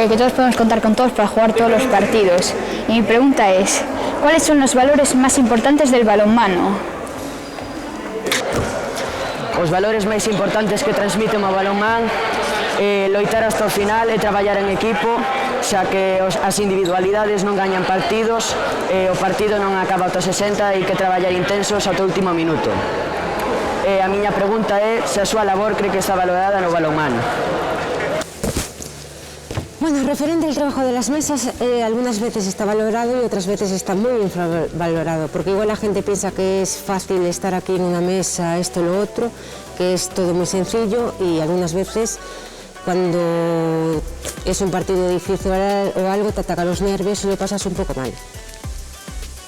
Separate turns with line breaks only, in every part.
que todos podemos contar con todos para jugar todos los partidos. Y mi pregunta es, ¿cuáles son los valores más importantes del balonmano?
Os valores máis importantes que transmite o balonmán é loitar hasta o final e traballar en equipo, xa que as individualidades non gañan partidos e o partido non acaba ata 60 e hai que traballar intensos ata o último minuto. A miña pregunta é se a súa labor cree que está valorada no balonmán.
Bueno, referente al trabajo de las mesas, algunas veces está valorado y otras veces está muy infravalorado, porque igual la gente piensa que es fácil estar aquí en una mesa, esto, lo otro, que es todo muy sencillo, y algunas veces cuando es un partido difícil o algo te ataca los nervios y lo pasas un poco mal.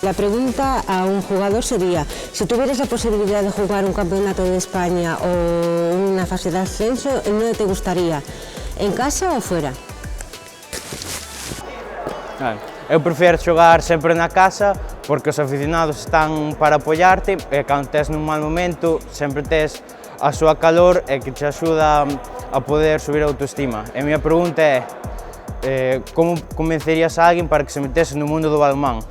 La pregunta a un jugador sería, si tuvieras la posibilidad de jugar un campeonato de España o una fase de ascenso, ¿en dónde te gustaría? ¿En casa o fuera?
Eu prefiro xogar sempre na casa porque os aficionados están para apoiarte e cando tes nun mal momento sempre tes a súa calor e que te axuda a poder subir a autoestima. E a miña pregunta é, como convencerías a alguén para que se metese no mundo do balonmán?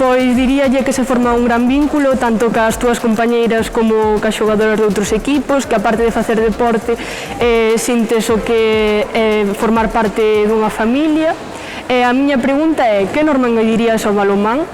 Pois diríalle que se forma un gran vínculo tanto cas túas compañeiras como cas xogadoras de outros equipos, que aparte de facer deporte sintes o que é formar parte dunha familia. A miña pregunta é, que norma engadirías ao balonmán?